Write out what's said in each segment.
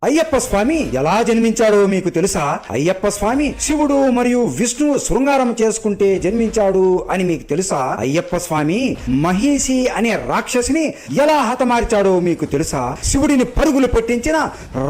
అయ్యప్ప స్వామి ఎలా జన్మించాడో మీకు తెలుసా? అయ్యప్ప స్వామి శివుడు మరియు విష్ణువు శృంగారం చేసుకుంటే జన్మించాడు అని మీకు తెలుసా? అయ్యప్ప స్వామి మహిషి అనే రాక్షసిని ఎలా హతమార్చాడో మీకు తెలుసా? శివుడిని పరుగులు పెట్టించిన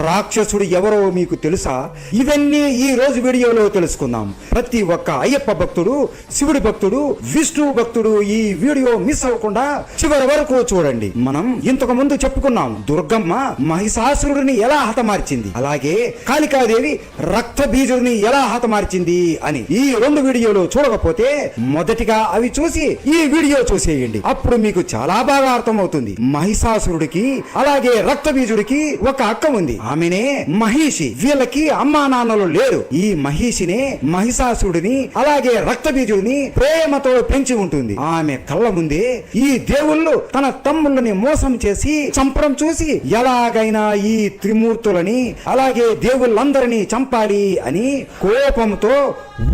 రాక్షసుడు ఎవరో మీకు తెలుసా? ఇవన్నీ ఈ రోజు వీడియోలో తెలుసుకుందాం. ప్రతి ఒక్క అయ్యప్ప భక్తుడు, శివుడి భక్తుడు, విష్ణువు భక్తుడు ఈ వీడియో మిస్ అవ్వకుండా చివరి వరకు చూడండి. మనం ఇంతకు ముందు చెప్పుకున్నాం, దుర్గమ్మ మహిషాసురుడిని ఎలా మార్చింది, అలాగే కాళికాదేవి రక్త బీజుడిని ఎలా హతమార్చింది అని ఈ రెండు వీడియోలు చూడకపోతే మొదటిగా అవి చూసి ఈ వీడియో చూసేయండి. అప్పుడు మీకు చాలా బాగా అర్థమవుతుంది. మహిషాసురుడికి అలాగే రక్త బీజుడికి ఒక అక్క ఉంది, ఆమెనే మహిషి. వీళ్ళకి అమ్మా నాన్నలు లేరు. ఈ మహిషినే మహిషాసురుడిని అలాగే రక్త బీజుడిని ప్రేమతో పెంచి ఉంటుంది. ఆమె కళ్ళ ముందే ఈ దేవుళ్ళు తన తమ్ముళ్ళని మోసం చేసి చంపడం చూసి ఎలాగైనా ఈ త్రిమూర్తులని అలాగే దేవుళ్ళందరినీ చంపాలి అని కోపంతో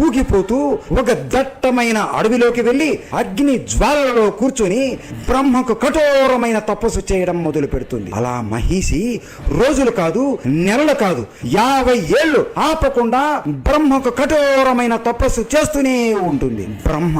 ఊగిపోతూ ఒక దట్టమైన అడవిలోకి వెళ్లి అగ్ని జ్వాలలో కూర్చొని బ్రహ్మకు కఠోరమైన తపస్సు చేయడం మొదలు పెడుతుంది. అలా మహిషి రోజులు కాదు, నెలలు కాదు, 50 ఏళ్లు ఆపకుండా బ్రహ్మకు కఠోరమైన తపస్సు చేస్తూనే ఉంటుంది. బ్రహ్మ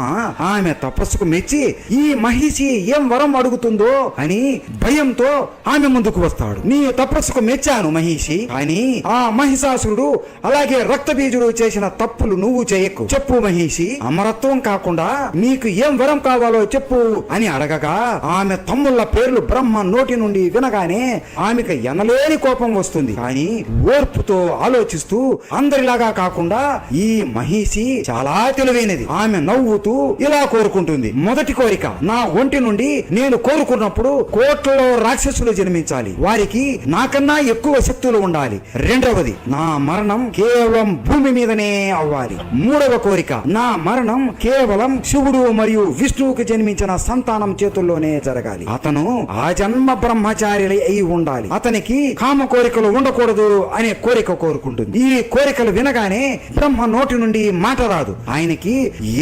ఆమె తపస్సుకు మెచ్చి ఈ మహిషి ఏం వరం అడుగుతుందో అని భయంతో ఆమె ముందుకు వస్తాడు. నీ తపస్సుకు మెచ్చాను మహిషి, అని ఆ మహిషాసురుడు అలాగే రక్తబీజుడు చేసిన తప్పులు నువ్వు చేయకు, చెప్పు మహిషి. అమరత్వం కాకుండా నీకు ఏం వరం కావాలో చెప్పు అని అడగగా ఆమె తమ్ముళ్ళ పేర్లు బ్రహ్మ నోటి నుండి వినగానే ఆమెకు ఎనలేని కోపం వస్తుంది. కానీ ఓర్పుతో ఆలోచిస్తూ అందరిలాగా కాకుండా ఈ మహిషి చాలా తెలివైనది. ఆమె నవ్వుతూ ఇలా కోరుకుంటుంది. మొదటి కోరిక, నా ఒంటి నుండి నేను కోరుకున్నప్పుడు కోట్లలో రాక్షసులు జన్మించాలి, వారికి నాకన్నా ఎక్కువ శక్తులు ఉండాలి. రెండవది, నా మరణం కేవలం భూమి మీదనే అవ్వాలి. మూడవ కోరిక, నా మరణం కేవలం శివుడు మరియు విష్ణువుకి జన్మించిన సంతానం చేతుల్లోనే జరగాలి. అతను ఆ జన్మ బ్రహ్మచారి అయి ఉండాలి. అతనికి కామ కోరికలు ఉండకూడదు అనే కోరిక కోరుకుంటుంది. ఈ కోరికలు వినగానే బ్రహ్మ నోటి నుండి మాట రాదు. ఆయనకి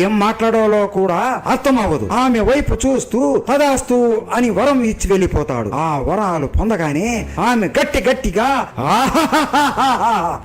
ఏం మాట్లాడాలో కూడా అర్థం అవ్వదు. ఆమె వైపు చూస్తూ తదాస్తు అని వరం ఇచ్చి వెళ్ళిపోతాడు. ఆ వరాలు పొందగానే ఆమె గట్టిగా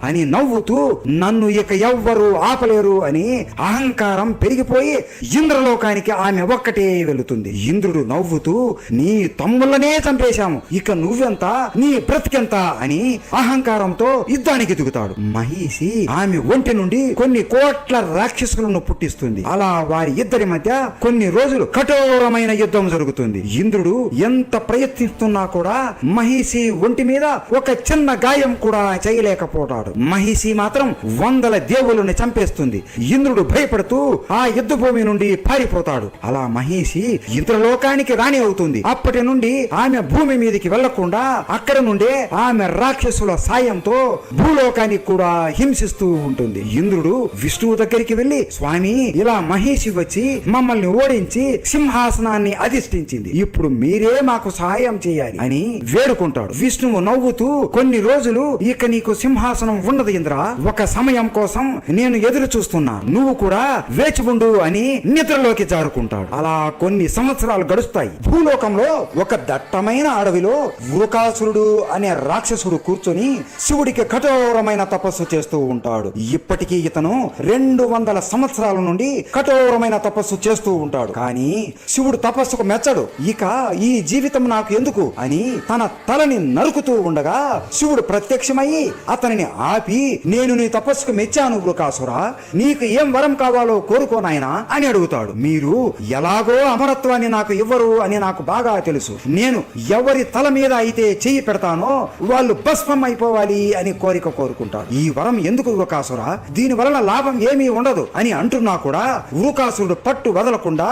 అని నవ్వుతూ నన్ను ఇక ఎవ్వరు ఆపలేరు అని అహంకారం పెరిగిపోయి ఇంద్రలోకానికి ఆమె ఒక్కటే వెళుతుంది. ఇంద్రుడు నవ్వుతూ నీ తమ్ముళ్ళనే చంపేశాము, ఇక నువ్వెంత, నీ బ్రతికెంత అని అహంకారంతో యుద్ధానికి దిగుతాడు. మహిషి ఆమె ఒంటి నుండి కొన్ని కోట్ల రాక్షసులను పుట్టిస్తుంది. అలా వారి ఇద్దరి మధ్య కొన్ని రోజులు కఠోరమైన యుద్ధం జరుగుతుంది. ఇంద్రుడు ఎంత ప్రయత్నిస్తున్నా కూడా మహిషి ఒంటి మీద ఒక చిన్న గాయం కూడా చేయలేకపోతాడు. మహిషి మాత్రం వందల దేవుళ్ళని చంపేస్తుంది. ఇంద్రుడు భయపడుతూ ఆ యుద్ధ భూమి నుండి పారిపోతాడు. అలా మహిషి ఇంద్రలోకానికి రాణి అవుతుంది. అప్పటి నుండి ఆమె భూమి మీదకి వెళ్లకుండా అక్కడ నుండే ఆమె రాక్షసుల సాయంతో భూలోకానికి కూడా హింసిస్తూ ఉంటుంది. ఇంద్రుడు విష్ణువు దగ్గరికి వెళ్లి, స్వామి, ఇలా మహిషి వచ్చి మమ్మల్ని ఓడించి సింహాసనాన్ని అధిష్ఠించింది, ఇప్పుడు మీరే మాకు సహాయం చేయాలి అని వేడుకుంటాడు. విష్ణువు నవ్వుతూ, కొన్ని రోజులు ఇక నీకు సింహాసనం ఉండదు ఇంద్ర, ఒక సమయం కోసం నేను ఎదురు చూస్తున్నా, నువ్వు కూడా వేచి ఉండు అని నిద్రలోకి జారుకుంటాడు. అలా కొన్ని సంవత్సరాలు గడుస్తాయి. భూలోకంలో ఒక దట్టమైన అడవిలో వృకాసురుడు అనే రాక్షసుడు కూర్చొని శివుడికి కఠోరమైన తపస్సు చేస్తూ ఉంటాడు. ఇప్పటికీ ఇతను 200 సంవత్సరాల నుండి కఠోరమైన తపస్సు చేస్తూ ఉంటాడు. కానీ శివుడు తపస్సుకు మెచ్చడు. ఇక ఈ జీవితం నాకు ఎందుకు అని తన తలని నరుకుతూ ఉండగా శివుడు ప్రత్యక్షమయ్యి అతనిని ఆపి, నేను నీ తపస్సుకు మెచ్చాను వృకాసురా, నీకు ఏం వరం కావాలో కోరుకోనాయనా అని అడుగుతాడు. మీరు ఎలాగో అమరత్వాన్ని నాకు ఇవ్వరు అని నాకు బాగా తెలుసు. నేను ఎవరి తల మీద అయితే చెయ్యి పెడతానో వాళ్ళు భస్మం అయిపోవాలి అని కోరిక కోరుకుంటాడు. ఈ వరం ఎందుకు వృకాసురా, దీని వలన లాభం ఏమీ ఉండదు అని అంటున్నా కూడా వృకాసురుడు పట్టు వదలకుండా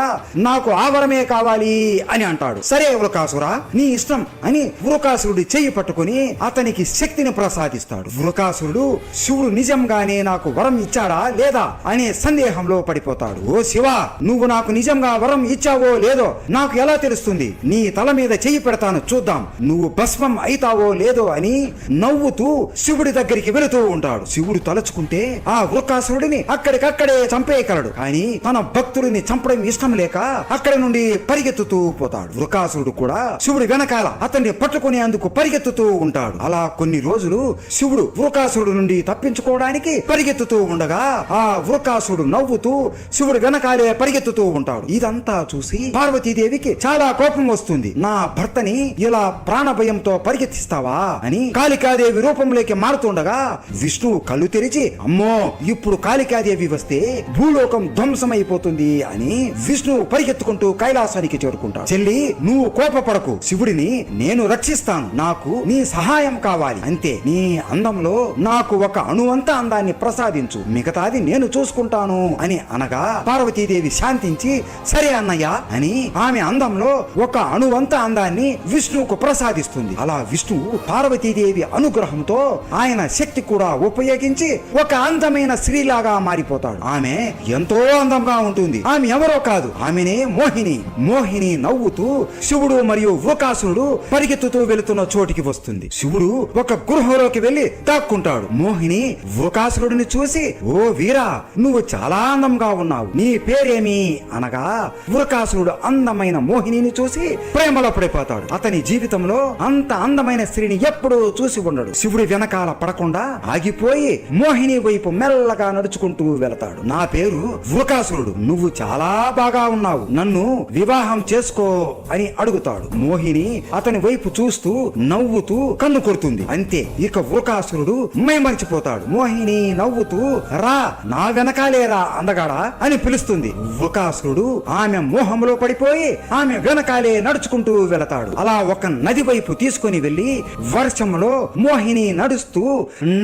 నాకు ఆ వరమే కావాలి అని అంటాడు. సరే వృకాసురా, నీ ఇష్టం అని వృకాసురుడి చెయ్యి పట్టుకుని అతనికి శక్తిని ప్రసాదిస్తాడు. వృకాసురుడు శివుడు నిజంగానే నాకు వరం ఇచ్చాడా లేదా అనే సందేహంలో పడిపోతాడు. ఓ శివ, నువ్వు నాకు నిజంగా వరం ఇచ్చావో లేదో నాకు ఎలా తెలుస్తుంది? నీ తల మీద చెయ్యి పెడతాను, చూద్దాం నువ్వు భస్మం అయితావో లేదో అని నవ్వుతూ శివుడి దగ్గరికి వెళుతూ ఉంటాడు. శివుడు తలుచుకుంటే ఆ వృకాసురుడిని అక్కడికక్కడే చంపేయగలడు. కానీ తన భక్తుడిని చంపడం ఇష్టం లేక అక్కడి నుండి పరిగెత్తుతూ పోతాడు. వృకాసురుడు కూడా శివుడి వెనకాల అతన్ని పట్టుకునేందుకు పరిగెత్తుతూ ఉంటాడు. అలా కొన్ని రోజులు శివుడు వృకాసురుడు నుండి తప్పించుకోవడానికి పరిగెత్తుతూ ఉండగా ఆ వృకాసురుడు నవ్వుతూ శివుడు వెనకాలే పరిగెత్తుతూ ఉంటాడు. ఇదంతా చూసి పార్వతీదేవికి చాలా కోపం వస్తుంది. నా భర్తని ఇలా ప్రాణభయంతో పరిగెత్తిస్తావా అని కాళికాదేవి రూపంలోకి మారుతుండగా విష్ణువు కళ్ళు తెరిచి, అమ్మో ఇప్పుడు కాళికాదేవి వస్తే భూలోకం ధ్వంసమైపోతుంది అని విష్ణువు పరిగెత్తుకుంటూ కైలాసానికి చేరుకుంటాడు. చెల్లి, నువ్వు కోపపడకు, శివుడిని నేను రక్షిస్తాను, నాకు నీ సహాయం కావాలి, అంతే. నీ అందంలో నాకు ఒక అణువంత అందాన్ని ప్రసాదించు, మిగతాది నేను చూసుకుంటాను అని అనగా పార్వతీదేవి శాంతించి సరే అన్నయ్య అని ఆమె అందంలో ఒక అణువంత అందాన్ని విష్ణువుకు ప్రసాదిస్తుంది. అలా విష్ణువు పార్వతీదేవి అనుగ్రహంతో ఆయన శక్తి కూడా ఉపయోగించి ఒక అందమైన స్త్రీలాగా మారిపోతాడు. ఆమె ఎంతో అందంగా ఉంటుంది. ఆమె ఎవరో కాదు, ఆమెనే మోహిని. మోహిని నవ్వుతూ శివుడు మరియు వృకాసురుడు పరిగెత్తుతూ వెళుతున్న చోటికి వస్తుంది. శివుడు ఒక గృహలోకి వెళ్లి దాక్కుంటాడు. మోహిని వృకాసురుడిని చూసి, ఓ వీరా, నువ్వు చాలా అందంగా ఉన్నావు, నీ పేరేమి అనగా వృకాసురుడు అందమైన మోహినిని చూసి ప్రేమలో పడిపోతాడు. అతని జీవితంలో అంత అందమైన స్త్రీని ఎప్పుడూ చూసి ఉండడు. శివుడి వెనకాల పడకుండా ఆగిపోయి మోహిని వైపు మెల్లగా నడుచుకుంటూ వెళతాడు. నా పేరు వృకాసురుడు, నువ్వు చాలా బాగా ఉన్నావు, నన్ను వివాహం చేసుకో అని అడుగుతాడు. మోహిని అతని వైపు చూస్తూ నవ్వుతూ కన్ను కొడుతుంది. అంతే, ఇక వృకాసురుడు మైమరిచిపోతాడు. మోహిని నవ్వుతూ రా, నా వెనకాలే రా అందగాడా అని పిలుస్తుంది. వృకాసురుడు ఆమె మోహంలో పడిపోయి ఆమె వెనకాలే నడుచుకుంటూ వెళతాడు. అలా ఒక నది వైపు తీసుకుని వెళ్లి వర్షంలో మోహిని నడుస్తూ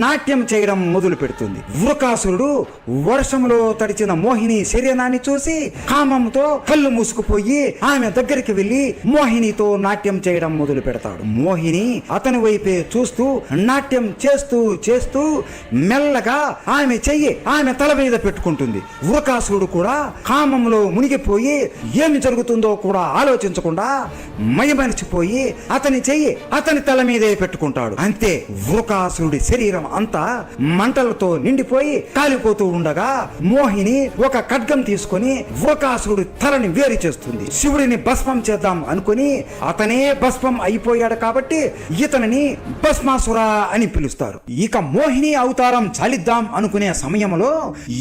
నాట్యం చేయడం మొదలు పెడుతుంది. వృకాసురుడు వర్షంలో తడిచిన మోహిని శరీరాన్ని చూసి కామంతో కళ్ళు మూసుకుపోయి ఆమె దగ్గరికి వెళ్లి మోహినితో నాట్యం చేయడం మొదలు పెడతాడు. మోహిని అతని వైపే చూస్తూ నాట్యం చేస్తూ చేస్తూ మెల్లగా ఆమె చెయ్యి ఆమె తల మీద పెట్టుకుంటుంది. వృకాసురుడు కూడా కామంలో మునిగిపోయి ఏమి జరుగుతుందో కూడా ఆలోచించకుండా మయమరిచిపోయి అతని చెయ్యి అతని తల మీదే పెట్టుకుంటాడు. అంతే, వృకాసురుడి శరీరం అంతా మంటలతో నిండిపోయి కాలిపోతూ ఉండగా మోహిని ఒక ఖడ్గం తీసుకొని వృకాసురుడి తలని వేరు చేస్తుంది. శివుడిని భస్మం చేద్దాం అనుకుని అతనే భస్మం అయిపోయాడు కాబట్టి ఇతనిని భస్మాసుర అని పిలుస్తారు. ఇక మోహిని అవతారం చాలిద్దాం అనుకునే సమయంలో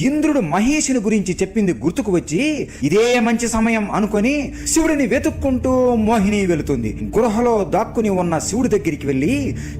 ఇంద్రుడు మహేషుని గురించి చెప్పింది గుర్తుకు వచ్చి ఇదే మంచి సమయం అనుకుని శివుడిని వెతుక్కుంటూ మోహిని వెళుతుంది. గృహలో దాక్కుని ఉన్న శివుడి దగ్గరికి వెళ్లి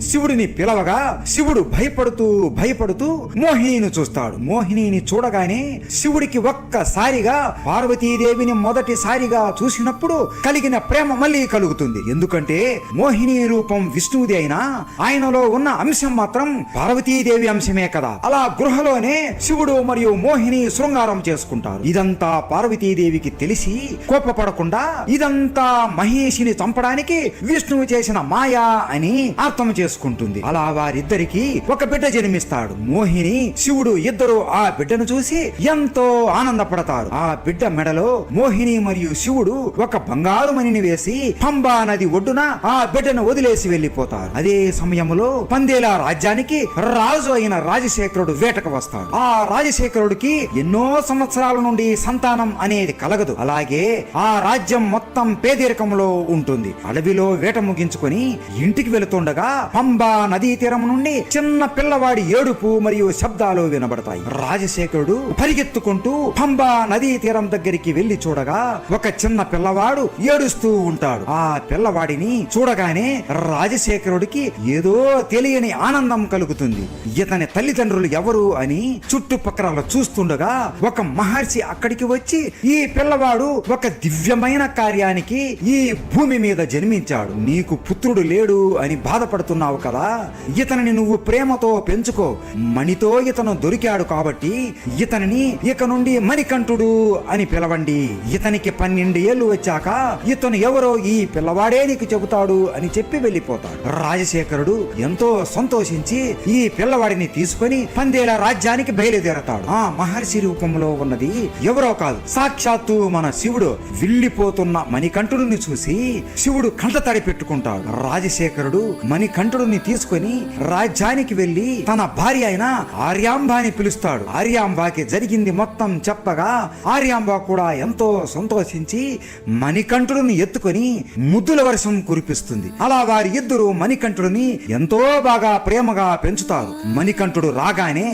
శివుడిని పిలవగా శివుడు భయపడుతూ భయపడుతూ మోహినిని చూస్తాడు. మోహినిని చూడగానే శివుడికి ఒక్కసారిగా పార్వతీదేవిని మొదటిసారిగా చూసినప్పుడు కలిగిన ప్రేమ మళ్ళీ కలుగుతుంది. ఎందుకంటే మోహిని రూపం విష్ణువుది అయినా ఆయనలో ఉన్న అంశం మాత్రం పార్వతీదేవి అంశమే కదా. అలా గృహలోనే శివుడు మరియు మోహిని శృంగారం చేసుకుంటారు. ఇదంతా పార్వతీదేవికి తెలిసి కోపపడకుండా ఇదంతా మహేషిని చంపడానికి విష్ణువు చేసిన మాయా అని అర్థం చేసుకుంటుంది. అలా వారిద్దరికి ఒక బిడ్డ జన్మిస్తాడు. మోహిని శివుడు ఇద్దరు ఆ బిడ్డను చూసి ఎంతో ఆనందపడతారు. ఆ బిడ్డ మెడలో మోహిని మరియు శివుడు ఒక బంగారు మణిని వేసి పంబా నది ఒడ్డున ఆ బిడ్డను వదిలేసి వెళ్లిపోతారు. అదే సమయంలో పందేల రాజ్యానికి రాజు అయిన రాజశేఖరుడు వేటకు వస్తాడు. ఆ రాజశేఖరుడికి ఎన్నో సంవత్సరాల నుండి సంతానం అనేది కలగదు. అలాగే ఆ రాజ్యం మొత్తం పేదరికంలో ఉంటుంది. అడవిలో వేట ముగించుకొని ఇంటికి వెళుతుండగా పంబా నదీ తీరం నుండి చిన్న పిల్లవాడి ఏడుపు మరియు శబ్దాలు వినబడతాయి. రాజశేఖరుడు పరిగెత్తుకుంటూ పంబా నదీ తీరం దగ్గరికి వెళ్లి చూడగా ఒక చిన్న పిల్లవాడు ఏడుస్తూ ఉంటాడు. ఆ పిల్లవాడిని చూడగానే రాజశేఖరుడికి ఏదో తెలియని ఆనందం కలుగుతుంది. ఇతని తల్లిదండ్రులు ఎవరు అని చుట్టుపక్కల చూస్తుండగా ఒక మహర్షి అక్కడికి వచ్చి ఈ పిల్లవాడు ఒక దివ్యమైన కార్యానికి ఈ భూమి మీద జన్మించాడు, నీకు పుత్రుడు లేడు అని బాధపడుతున్నావు కదా, ఇతనిని నువ్వు ప్రేమతో పెంచుకో, మణితో ఇతను దొరికాడు కాబట్టి ఇతనిని ఇక నుండి మణికంఠుడు అని పిలవండి, ఇతనికి 12 ఏళ్లు వచ్చాక ఇతను ఎవరో ఈ పిల్లవాడే నీకు చెబుతాడు అని చెప్పి వెళ్లిపోతాడు. రాజశేఖరుడు ఎంతో సంతోషించి ఈ పిల్లవాడిని తీసుకొని పందేల రాజ్యానికి బయలుదేరతాడు. ఆ మహర్షి రూపంలో ఉన్నది ఎవరో కాదు, సాక్షాత్తు మన శివుడు. వెళ్ళిపోతున్న మణికంఠుడిని చూసి శివుడు కంట తడి పెట్టుకుంటాడు. రాజశేఖరుడు మణికంఠుడిని తీసుకొని రాజ్యానికి వెళ్లి తన భార్య అయిన ఆర్యాంబాని పిలుస్తాడు. ఆర్యాంబాకి జరిగింది మొత్తం చెప్పగా ఆర్యాంబ కూడా ఎంతో సంతోషించి మణికంఠుడిని ఎత్తుకొని ముద్దుల వర్షం కురిపిస్తుంది. అలా వారి ఇద్దరు మణికంఠుడిని ఎంతో బాగా ప్రేమగా పెంచుతారు. మణికంఠుడు రాగానే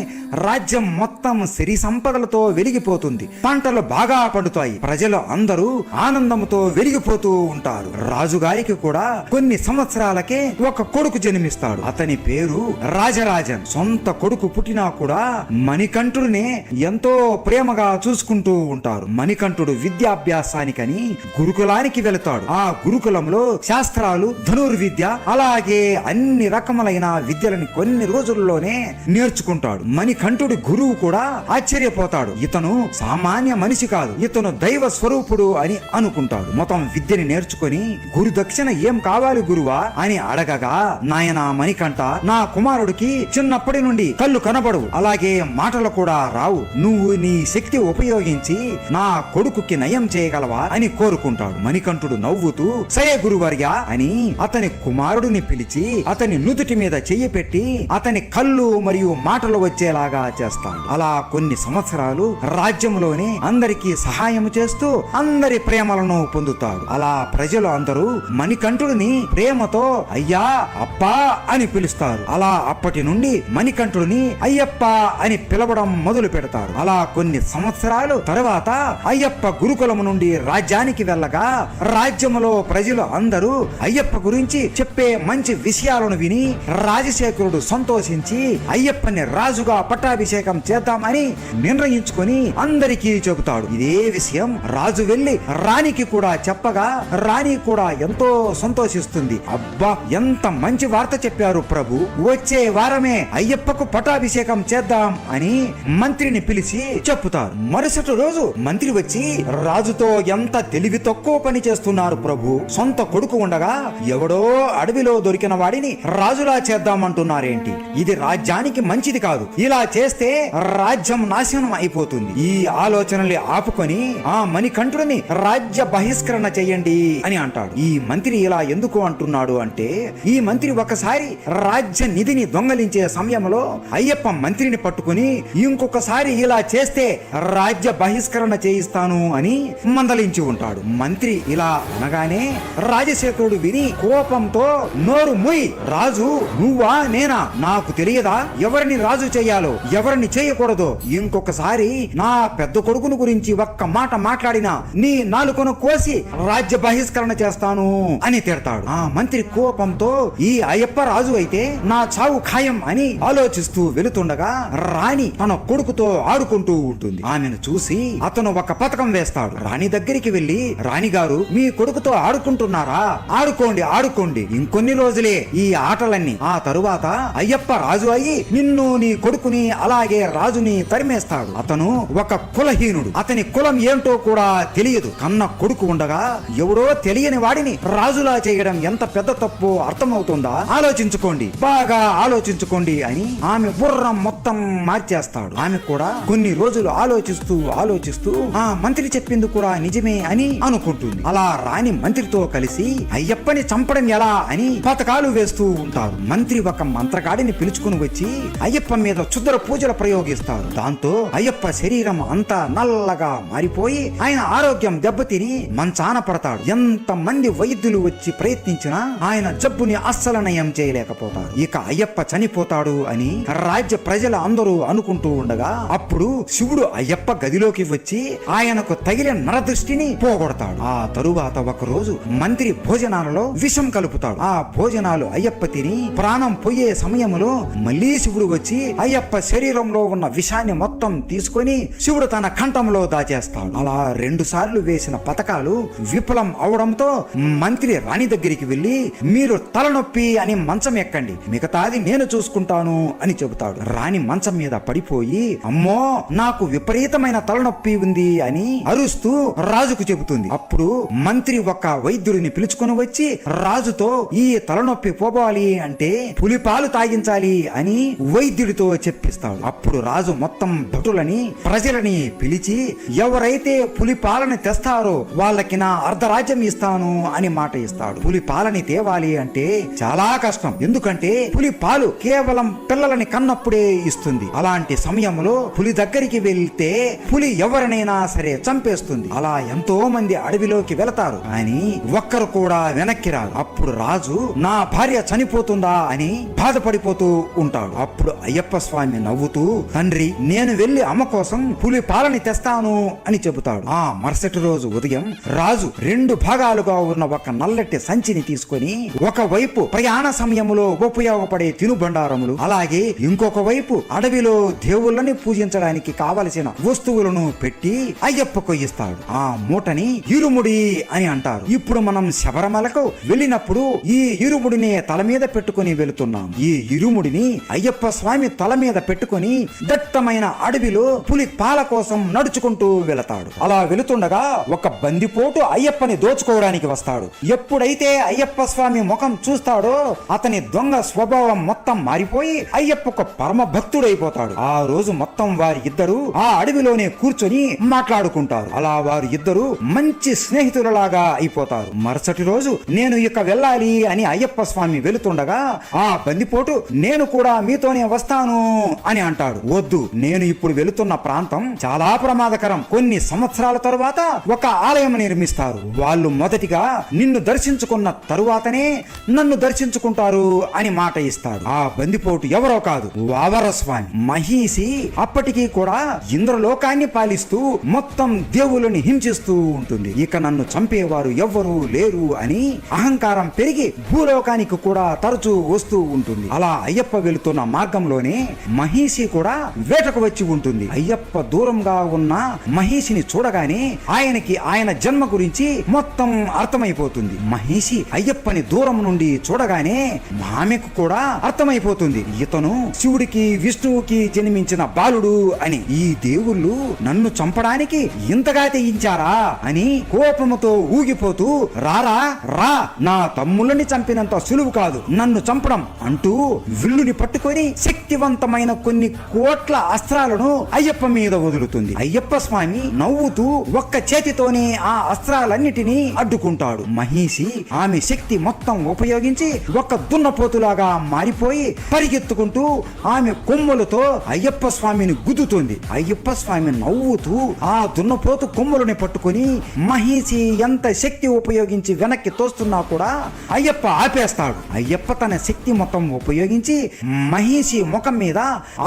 రాజ్యం మొత్తం సిరి సంపదలతో వెలిగిపోతుంది. పంటలు బాగా పండుతాయి. ప్రజలు అందరూ ఆనందంతో వెలిగిపోతూ ఉంటారు. రాజుగారికి కూడా కొన్ని సంవత్సరాలకే ఒక కొడుకు జన్మిస్తాడు. అతని పేరు రాజరాజన్. సొంత కొడుకు పుట్టినా కూడా మణికంఠుడినే ఎంతో ప్రేమగా చూసుకుంటూ ఉంటారు. మణికంఠుడు విద్యాభ్యాసానికని గురుకులానికి వెళతాడు. ఆ గురుకులంలో శాస్త్రాలు, ధనుర్విద్య, అలాగే అన్ని రకములైన విద్యలని కొన్ని రోజుల్లోనే నేర్చుకుంటాడు. మణికంఠుడి గురువు కూడా ఆశ్చర్యపోతాడు. ఇతను సామాన్య మనిషి కాదు, ఇతను దైవ స్వరూపుడు అని అనుకుంటాడు. మొత్తం విద్యని నేర్చుకుని గురు దక్షిణ ఏం కావాలి గురువా అని అడగగా, నాయనా మణికంఠ, నా కుమారుడికి చిన్నప్పటి నుండి కళ్ళు కనబడవు, అలాగే మాటలు కూడా రావు. నువ్వు నీ శక్తి ఉపయోగించి నా కొడుకుకి నయం చేయగలవా అని కోరుకుంటాడు. మణికంఠుడు నవ్వుతూ, సరే గురువర్యా అని అతని కుమారుడిని పిలిచి అతని నుదుటి మీద చెయ్యి పెట్టి అతని కళ్ళు మరియు మాటలు వచ్చేలాగా చేస్తాడు. అలా కొన్ని సంవత్సరాలు రాజ్యంలోనే అందరికీ సహాయం చేస్తూ అందరి ప్రేమలను పొందుతాడు. అలా ప్రజలు అందరూ మణికంఠుడిని ప్రేమతో అయ్యా, అప్పా అని పిలుస్తారు. అలా అప్పటి నుండి మణికంఠుడిని అయ్యప్ప అని పిలవడం మొదలు పెడతారు. అలా కొన్ని సంవత్సరాలు తర్వాత అయ్యప్ప గురుకులము నుండి రాజ్యానికి వెళ్ళగా రాజ్యములో ప్రజలు అందరూ అయ్యప్ప గురించి చెప్పే మంచి విషయాలను విని రాజశేఖరుడు సంతోషించి అయ్యప్పని రాజుగా పట్టాభిషేకం చేద్దామని నిర్ణయించుకొని అందరికీ చెబుతాడు. ఇదే విషయం రాజు వెళ్లి రాణికి కూడా చెప్పగా రాణి కూడా ఎంతో సంతోషిస్తుంది. అబ్బా, ఎంత మంచి వార్త చెప్పారు ప్రభు, వచ్చే వారమే అయ్యప్పకు పట్టాభిషేకం చేద్దాం అని మంత్రిని పిలిచి చెప్పుతారు. మరుసటి రోజు మంత్రి వచ్చి రాజుతో, ఎంత తెలివి తక్కువ పని చేస్తున్నారు ప్రభు, సొంత కొడుకు ఉండగా ఎవడో అడవిలో దొరికిన వాడిని రాజులా చేద్దామంటున్నారేంటి? ఇది రాజ్యానికి మంచిది కాదు. ఇలా చేస్తే రాజ్యం నాశనం అయిపోతుంది. ఈ ఆలోచనలు ఆపుకొని ఆ మణికంఠుడిని రాజ్య బహిష్కరణ చెయ్యండి అని అంటాడు. ఈ మంత్రి ఇలా ఎందుకు అంటున్నాడు అంటే, ఈ మంత్రి ఒకసారి రాజ్య నిధిని దొంగలించే సమయంలో అయ్యప్ప మంత్రిని పట్టుకుని ఇంకొకసారి ఇలా చేస్తే రాజ్య బహిష్కరణ చేయిస్తాను అని మందలించి ఉంటాడు. మంత్రి ఇలా అనగానే రాజశేఖరుడు విని కోపంతో, నోరు ముయ్, రాజు నువ్వా నేనా? నాకు తెలియదా ఎవరిని రాజు చేయాలో ఎవరిని చేయకూడదో? ఇంకొకసారి నా పెద్ద కొడుకును గురించి ఒక్క మాట మాట్లాడినా నీ నాలుకను కోసి రాజ్య బహిష్కరణ చేస్తాను అని తిడతాడు. ఆ మంత్రి కోపంతో, ఈ అయ్యప్ప రాజు అయితే నా చావు ఖాయం అని ఆలోచిస్తూ వెళుతుండగా రాణి తన కొడుకుతో ఆడుకుంటూ ఉంటుంది. ఆమెను చూసి అతను ఒక పథకం వేస్తాడు. రాణి దగ్గరికి వెళ్లి, రాణిగారు మీ కొడుకుతో ఆడుకుంటున్నారా? ఆడుకోండి ఆడుకోండి, ఇంకొన్ని రోజులే ఈ ఆటలన్నీ. ఆ తరువాత అయ్యప్ప రాజు అయి నిన్ను, నీ కొడుకుని, అలాగే రాజుని తరిమేస్తాడు. అతను ఒక కులహీనుడు, అతని కులం ఏంటో కూడా తెలియదు. కన్న కొడుకు ఉండగా ఎవడో తెలియని వాడిని రాజులా చేయడం ఎంత పెద్ద తప్పు అర్థమవుతుందా? ఆలోచించుకోండి, బాగా ఆలోచించుకోండి అని ఆమె బుర్రం మొత్తం మార్చేస్తాడు. ఆమె కూడా కొన్ని రోజులు ఆలోచిస్తూ ఆలోచిస్తూ ఆ మంత్రి చెప్పింది కూడా నిజమే అని అనుకుంటుంది. అలా రాణి మంత్రితో కలిసి అయ్యప్పని చంపడం ఎలా అని పథకాలు వేస్తూ ఉంటారు. మంత్రి ఒక మంత్రగాడిని పిలుచుకుని వచ్చి అయ్యప్ప మీద క్షుద్ర పూజలు ప్రయోగిస్తారు. దాంతో అయ్యప్ప శరీరం అంతా నల్లగా మారిపోయి ఆయన ఆరోగ్యం దెబ్బతిని మంచాన పడతాడు. ఎంత మంది వైద్యులు వచ్చి ప్రయత్నించినా ఆయన జబ్బుని అస్సలు నయం చేయలేకపోతారు. ఇక అయ్యప్ప చనిపోతాడు అని రాజ్య ప్రజలు అందరూ అనుకుంటూ ఉండగా అప్పుడు శివుడు అయ్యప్ప గదిలోకి వచ్చి ఆయనకు తగిలిన నరదృష్టిని పోగొడతాడు. ఆ తరువాత ఒక రోజు మంత్రి భోజనాలలో విషం కలుపుతాడు. ఆ భోజనాలు అయ్యప్ప తిని ప్రాణం పోయే సమయంలో మళ్ళీ శివుడు వచ్చి అయ్యప్ప శరీరంలో ఉన్న విషాన్ని మొత్తం తీసుకొని శివుడు తన కంఠంలో దాచేస్తాడు. అలా 2 సార్లు వేసిన పథకాలు విఫలం అవడంతో మంత్రి రాణి దగ్గరికి వెళ్లి, మీరు తలనొప్పి అని మంచం ఎక్కండి, మిగతాది నేను చూసుకుంటాను అని చెబుతాడు. రాణి మంచం మీద పడిపోయి, అమ్మో నాకు విపరీతమైన తలనొప్పి ఉంది అని అరుస్తూ రాజుకు చెబుతుంది. అప్పుడు మంత్రి ఒక వైద్యుడిని పిలుచుకొని వచ్చి రాజుతో, ఈ తలనొప్పి పోవాలి అంటే పులిపాలు తాగించాలి అని వైద్యుడితో చెప్పి పంపిస్తాడు. అప్పుడు రాజు మొత్తం భటులని ప్రజలని పిలిచి ఎవరైతే పులి పాలని తెస్తారో వాళ్ళకి నా అర్ధరాజ్యం ఇస్తాను అని మాట ఇస్తాడు. పులి పాలని తేవాలి అంటే చాలా కష్టం. ఎందుకంటే పులి పాలు కేవలం పిల్లలని కన్నప్పుడే ఇస్తుంది. అలాంటి సమయంలో పులి దగ్గరికి వెళ్తే పులి ఎవరినైనా సరే చంపేస్తుంది. అలా ఎంతో మంది అడవిలోకి వెళతారు, కానీ ఒక్కరు కూడా వెనక్కి రారు. అప్పుడు రాజు నా భార్య చనిపోతుందా అని బాధపడిపోతూ ఉంటాడు. అప్పుడు అయ్యప్ప స్వామి నవ్వుతూ, తండ్రి నేను వెళ్లి అమ్మ కోసం పులి పాలని తెస్తాను అని చెబుతాడు. ఆ మరుసటి రోజు ఉదయం రాజు 2 భాగాలుగా ఉన్న ఒక నల్లటి సంచిని తీసుకొని ఒకవైపు ప్రయాణ సమయంలో ఉపయోగపడే తినుబండారములు, అలాగే ఇంకొక వైపు అడవిలో దేవుళ్ళని పూజించడానికి కావలసిన వస్తువులను పెట్టి అయ్యప్పకు ఇస్తాడు. ఆ మూటని ఇరుముడి అని అంటారు. ఇప్పుడు మనం శబరిమలకు వెళ్ళినప్పుడు ఈ ఇరుముడిని తల మీద పెట్టుకుని వెళుతున్నాం. ఈ ఇరుముడిని అయ్యప్ప స్వామి తల మీద పెట్టుకుని దట్టమైన అడవిలో పులి పాల కోసం నడుచుకుంటూ వెళతాడు. అలా వెళుతుండగా ఒక బందిపోటు అయ్యప్పని దోచుకోవడానికి వస్తాడు. ఎప్పుడైతే అయ్యప్ప స్వామి ముఖం చూస్తాడో అతని దొంగ స్వభావం మొత్తం మారిపోయి అయ్యప్పకు పరమ భక్తుడైపోతాడు. ఆ రోజు మొత్తం వారి ఇద్దరు ఆ అడవిలోనే కూర్చొని మాట్లాడుకుంటారు. అలా వారు ఇద్దరు మంచి స్నేహితులలాగా అయిపోతారు. మరుసటి రోజు నేను ఇక వెళ్ళాలి అని అయ్యప్ప స్వామి వెళుతుండగా ఆ బందిపోటు నేను కూడా మీతోనే వస్తాను అని అంటాడు. వద్దు, నేను ఇప్పుడు వెళుతున్న ప్రాంతం చాలా ప్రమాదకరం. కొన్ని సంవత్సరాల తరువాత ఒక ఆలయం నిర్మిస్తారు. వాళ్ళు మొదటిగా నిన్ను దర్శించుకున్న తరువాతనే నన్ను దర్శించుకుంటారు అని మాట ఇస్తాడు. ఆ బందిపోటు ఎవరో కాదు, వావరస్వామి. మహిషి అప్పటికీ కూడా ఇంద్రలోకాన్ని పాలిస్తూ మొత్తం దేవుళ్ళని హింసిస్తూ ఉంటుంది. ఇక నన్ను చంపేవారు ఎవ్వరూ లేరు అని అహంకారం పెరిగి భూలోకానికి కూడా తరచూ వస్తూ ఉంటుంది. అలా అయ్యప్ప వెళుతున్న మార్గంలోనే మహిషి కూడా వేటకు వచ్చి ఉంటుంది. అయ్యప్ప దూరంగా ఉన్న మహిషిని చూడగానే ఆయనకి ఆయన జన్మ గురించి మొత్తం అర్థమైపోతుంది. మహిషి అయ్యప్పని దూరం నుండి చూడగానే ఆమెకు కూడా అర్థమైపోతుంది, ఇతను శివుడికి విష్ణువుకి జన్మించిన బాలుడు అని. ఈ దేవుళ్ళు నన్ను చంపడానికి ఇంతగా తెయించారా అని కోపముతో ఊగిపోతూ, రారా రా, నా తమ్ముళ్ళని చంపినంత సులువు కాదు నన్ను చంపడం అంటూ విల్లుని పట్టుకొని శక్తివంతమైన కొన్ని కోట్ల అస్త్రాలను అయ్యప్ప మీద వదులుతుంది. అయ్యప్ప స్వామి నవ్వుతూ ఒక్క చేతితోనే ఆ అస్త్రాలన్నిటినీ అడ్డుకుంటాడు. మహిషి ఆమె శక్తి మొత్తం ఉపయోగించి ఒక దున్నపోతులాగా మారిపోయి పరిగెత్తుకుంటూ ఆమె కొమ్ములతో అయ్యప్ప స్వామిని గుద్దుతుంది. అయ్యప్ప స్వామి నవ్వుతూ ఆ దున్నపోతు కొమ్ములని పట్టుకుని మహిషి ఎంత శక్తి ఉపయోగించి వెనక్కి తోస్తున్నా కూడా అయ్యప్ప ఆపేస్తాడు. అయ్యప్ప తన శక్తి మొత్తం ఉపయోగించి మహిషి ముఖం మీద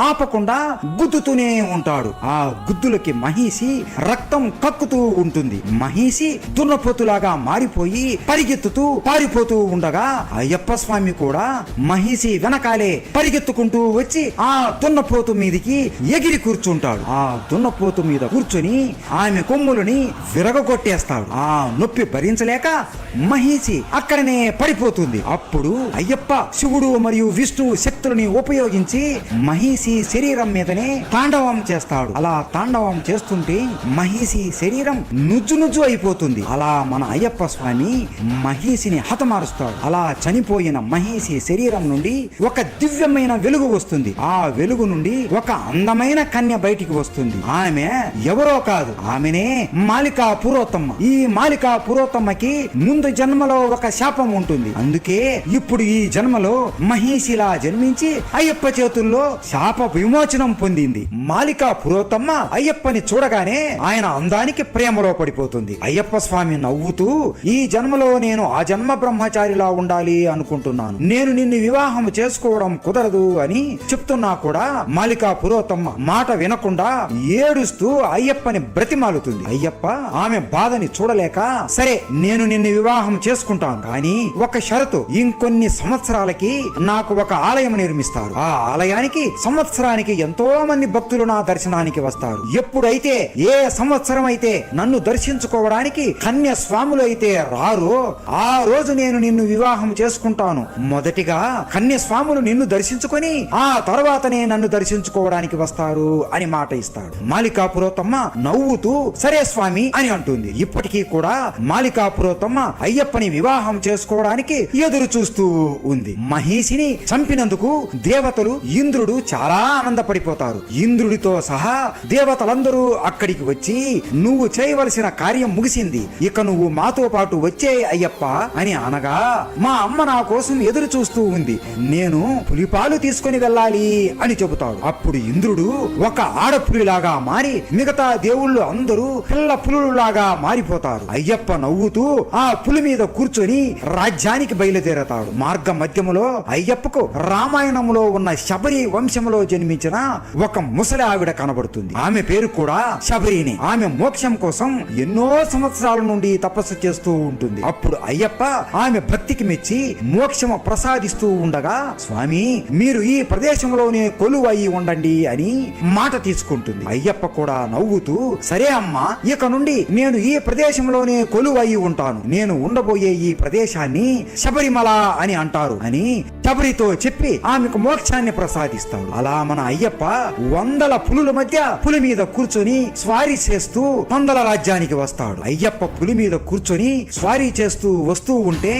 ఆపకుండా గుద్దుతూనే ఉంటాడు. ఆ గుద్దులకి మహిషి రక్తం కక్కుతూ ఉంటుంది. మహిషి దున్నపోతులాగా మారిపోయి పరిగెత్తుతూ పారిపోతూ ఉండగా అయ్యప్ప స్వామి కూడా మహిషి వెనకాలే పరిగెత్తుకుంటూ వచ్చి ఆ దున్నపోతు మీదికి ఎగిరి కూర్చుంటాడు. ఆ దున్నపోతు మీద కూర్చొని ఆమె కొమ్ములని విరగొట్టేస్తాడు. ఆ నొప్పి భరించలేక మహిషి అక్కడనే పడిపోతుంది. అప్పుడు అయ్యప్ప శివుడు మరియు విష్ణువు శక్తులని ఉపయోగించి మహిషి శరీరం మీదనే తాండవం చేస్తాడు. అలా తాండవం చేస్తుంటే మహిషి శరీరం నుజ్జు నుజ్జు అయిపోతుంది. అలా మన అయ్యప్ప స్వామి మహిషిని హతమారుస్తాడు. అలా చనిపోయిన మహిషి శరీరం నుండి ఒక దివ్యమైన వెలుగు వస్తుంది. ఆ వెలుగు నుండి ఒక అందమైన కన్య బయటికి వస్తుంది. ఆమె ఎవరో కాదు, ఆమెనే మాలికా పురోత్తమ్మ. ఈ మాలికా పురోత్తమ్మకి ముందు జన్మలో ఒక శాపం ఉంటుంది. అందుకే ఇప్పుడు ఈ జన్మలో మహిషిలా జన్మించి అయ్యప్ప చేతుల్లో శాప విమోచనం పొందింది. మాలికా పురోత్తమ్మ అయ్యప్పని చూడగానే ఆయన అందానికి ప్రేమలో పడిపోతుంది. అయ్యప్ప స్వామి నవ్వుతూ, ఈ జన్మలో నేను ఆ జన్మ బ్రహ్మచారిలా ఉండాలి అనుకుంటున్నాను, నేను నిన్ను వివాహం చేసుకోవడం కుదరదు అని చెప్తున్నా కూడా మాలికా పురోత్తమ్మ మాట వినకుండా ఏడుస్తూ అయ్యప్పని బ్రతిమాలుతుంది. అయ్యప్ప ఆమె బాధని చూడలేక, సరే నేను నిన్ను వివాహం చేసుకుంటాను, కానీ ఒక షరతు, ఇంకొన్ని సంవత్సరాలకి నాకు ఒక ఆలయం నిర్మిస్తారు. ఆ ఆలయానికి సంవత్సరానికి ఎంతో మంది భక్తులు నా దర్శనానికి వస్తారు. ఎప్పుడైతే ఏ సంవత్సరం అయితే నన్ను దర్శించుకోవడానికి కన్య స్వాములు అయితే రారో ఆ రోజు నేను నిన్ను వివాహం చేసుకుంటాను. మొదటిగా కన్య స్వాములు నిన్ను దర్శించుకొని ఆ తర్వాతనే నన్ను దర్శించుకోవడానికి వస్తారు అని మాట ఇస్తాడు. మాలికా పురోత్తమ్మ నవ్వుతూ సరే స్వామి అని అంటుంది. ఇప్పటికీ కూడా మాలికా పురోత్తమ్మ అయ్యప్పని వివాహం చేసుకోవడానికి ఎదురు చూస్తూ ఉంది. మహిషిని చంపినందుకు దేవతలు, ఇంద్రుడు, చాలా ఆనందపడిపోతారు. ఇంద్రుడితో సహా దేవతలందరూ అక్కడికి వచ్చి నువ్వు చేయవలసిన కార్యం ముగిసింది, ఇక నువ్వు మాతో పాటు వచ్చే అయ్యప్ప అని అనగా, మా అమ్మ నా కోసం ఎదురు చూస్తూ ఉంది, నేను పులిపాలు తీసుకొని వెళ్ళాలి అని చెబుతాడు. అప్పుడు ఇంద్రుడు ఒక ఆడపులిలాగా మారి మిగతా దేవుళ్ళు అందరూ పిల్ల పులులాగా మారిపోతారు. అయ్యప్ప నవ్వుతూ ఆ పులి మీద కూర్చొని రాజ్యానికి బయలుదేరతాడు. మార్గ మధ్యములో అయ్యప్పకు రామాయణంలో ఉన్న శబరి వంశంలో జన్మించిన ఒక ముసలి ఆవిడ కనబడుతుంది. ఆమె పేరు కూడా శబరిని. ఆమె మోక్షం కోసం ఎన్నో సంవత్సరాల నుండి తపస్సు చేస్తూ ఉంటుంది. అప్పుడు అయ్యప్ప ఆమె భక్తికి మెచ్చి మోక్షము ప్రసాదిస్తూ ఉండగా, స్వామి మీరు ఈ ప్రదేశంలోనే కొలువయి ఉండండి అని మాట తీసుకుంటుంది. అయ్యప్ప కూడా నవ్వుతూ, సరే అమ్మా, ఇక నుండి నేను ఈ ప్రదేశంలోనే కొలువయి ఉంటాను, నేను ఉండబోయే ఈ ప్రదేశాన్ని శబరిమల అని అంటారు అని శబరితో చెప్పి ఆమెకు మోక్షాన్ని ప్రసాదిస్తాడు. అలా మన అయ్యప్ప వందల పులుల మధ్య పులి మీద కూర్చొని స్వారీ చేస్తూ పందల రాజ్యానికి వస్తాడు. అయ్యప్ప పులి మీద కూర్చొని స్వారీ చేస్తూ వస్తూ ఉంటే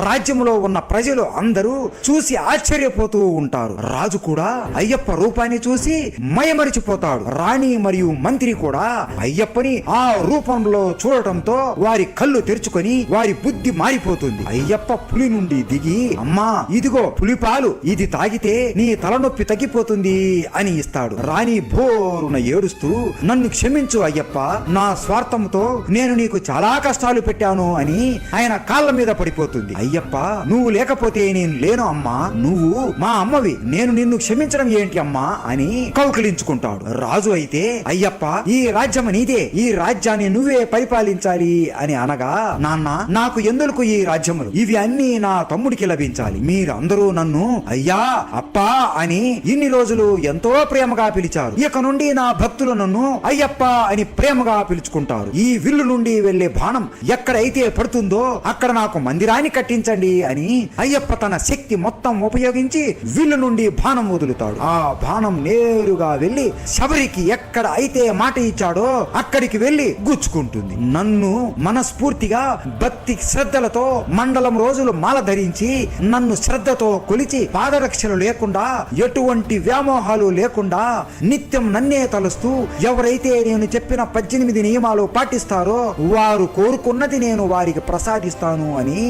రాజ్యంలో ఉన్న ప్రజలు అందరూ చూసి ఆశ్చర్యపోతూ ఉంటారు. రాజు కూడా అయ్యప్ప రూపాన్ని చూసి మయమరిచిపోతాడు. రాణి మరియు మంత్రి కూడా అయ్యప్పని ఆ రూపంలో చూడటంతో వారి కళ్ళు తెరుచుకొని వారి బుద్ధి మారిపోతుంది. అయ్యప్ప పులి నుండి దిగి, అమ్మా ఇదిగో పులిపాలు, ఇది తాగితే నీ తలనొప్పి తగ్గిపోతుంది అని ఇస్తాడు. రాణి బోరున ఏడుస్తూ, నన్ను క్షమించు అయ్యప్ప, నా స్వార్థంతో నేను నీకు చాలా కష్టాలు పెట్టాను అని ఆయన కాళ్ళ మీద పడిపోతుంది. అయ్యప్ప నువ్వు లేకపోతే నేను లేను అమ్మా, నువ్వు మా అమ్మవి, నేను నిన్ను క్షమించడం ఏంటి అమ్మా అని కౌకిలించుకుంటాడు. రాజు అయితే, అయ్యప్ప ఈ రాజ్యం నీదే, ఈ రాజ్యాన్ని నువ్వే పరిపాలించాలి అని అనగా, నాన్న నాకు ఎందుకు ఈ రాజ్యములు, ఇవి అన్ని నా తమ్ముడికి లభించాలి, మీరందరూ నన్ను అయ్యా అప్పా అని ఇన్ని రోజులు ఎంతో ప్రేమగా పిలిచారు, ఇక నుండి నా భక్తులు నన్ను అయ్యప్ప అని ప్రేమగా పిలుచుకుంటారు. ఈ విల్లు నుండి వెళ్లే బాణం ఎక్కడైతే పడుతుందో అక్కడ నాకు మందిరాన్ని కట్టించండి అని అయ్యప్ప తన శక్తి మొత్తం ఉపయోగించి విల్లు నుండి బాణం వదులుతాడు. ఆ బాణం నేరుగా వెళ్లి శబరికి ఎక్కడ అయితే మాట ఇచ్చాడో అక్కడికి వెళ్లి గుచ్చుకుంటుంది. నన్ను మనస్ఫూర్తిగా భక్తి శ్రద్ధలతో మండలం రోజులు మాల ధరించి నన్ను శ్రద్ధతో కొలిచి పాదరక్షలు లేకుండా ఎటువంటి వ్యామోహాలు లేకుండా నిత్యం నన్నే తలుస్తూ ఎవరైతే నేను చెప్పిన 18 నియమాలు పాటిస్తారో వారు కోరుకున్నది నేను వారికి ప్రసాదిస్తాను అని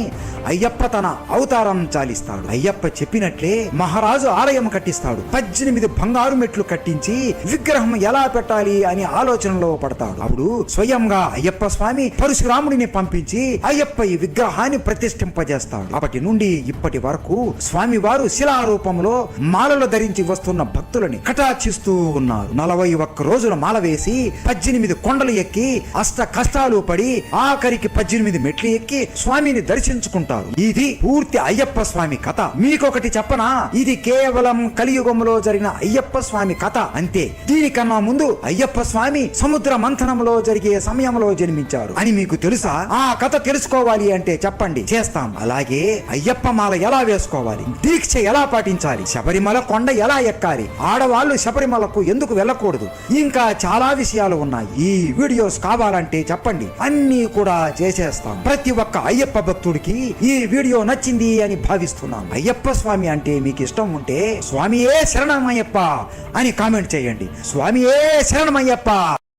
అయ్యప్ప తన అవతారం చాలిస్తాడు. అయ్యప్ప చెప్పినట్లే మహారాజు ఆలయం కట్టిస్తాడు. 18 బంగారు మెట్లు కట్టించి విగ్రహం ఎలా పెట్టాలి అని ఆలోచనలో పడతాడు. అప్పుడు స్వయంగా అయ్యప్ప స్వామి పరశురాముడిని పంపించి అయ్యప్ప ఈ విగ్రహాన్ని ప్రతిష్ఠింపజేస్తాడు. అప్పటి నుండి ఇప్పటి వరకు స్వామి వారు శిలారూపంలో మాలలు ధరించి వస్తున్న భక్తులని కటాక్షిస్తూ ఉన్నారు. 41 రోజుల మాల వేసి 18 కొండలు ఎక్కి అష్ట కష్టాలు పడి ఆఖరికి 18 మెట్లు ఎక్కి స్వామిని దర్శించుకుంటారు. ఇది పూర్తి అయ్యప్ప స్వామి కథ. మీకొకటి చెప్పనా, ఇది కేవలం కలియుగంలో జరిగిన అయ్యప్ప స్వామి కథ అంతే. దీనికన్నా ముందు అయ్యప్ప స్వామి సముద్ర మంథనంలో జరిగే సమయంలో జన్మించారు అని మీకు తెలుసా? ఆ కథ తెలుసుకోవాలి అంటే చెప్పండి, చేస్తాం. అలాగే అయ్యప్ప మాల ఎలా వేసుకోవాలి, దీక్ష ఎలా పాటించాలి, శబరిమల కొండ ఎలా ఎక్కాలి, ఆడవాళ్లు శబరిమలకు ఎందుకు వెళ్ళకూడదు, ఇంకా చాలా విషయాలు ఉన్నాయి. ఈ వీడియోస్ కావాలంటే చెప్పండి, అన్ని కూడా చేసేస్తాం. ప్రతి ఒక్క అయ్యప్ప భక్తుడికి ఈ వీడియో నచ్చింది అని భావిస్తున్నాను. అయ్యప్ప స్వామి అంటే మీకు ఇష్టం ఉంటే స్వామియే శరణమయ్యప్ప అని కామెంట్ చేయండి. స్వామియే శరణమయ్యప్ప.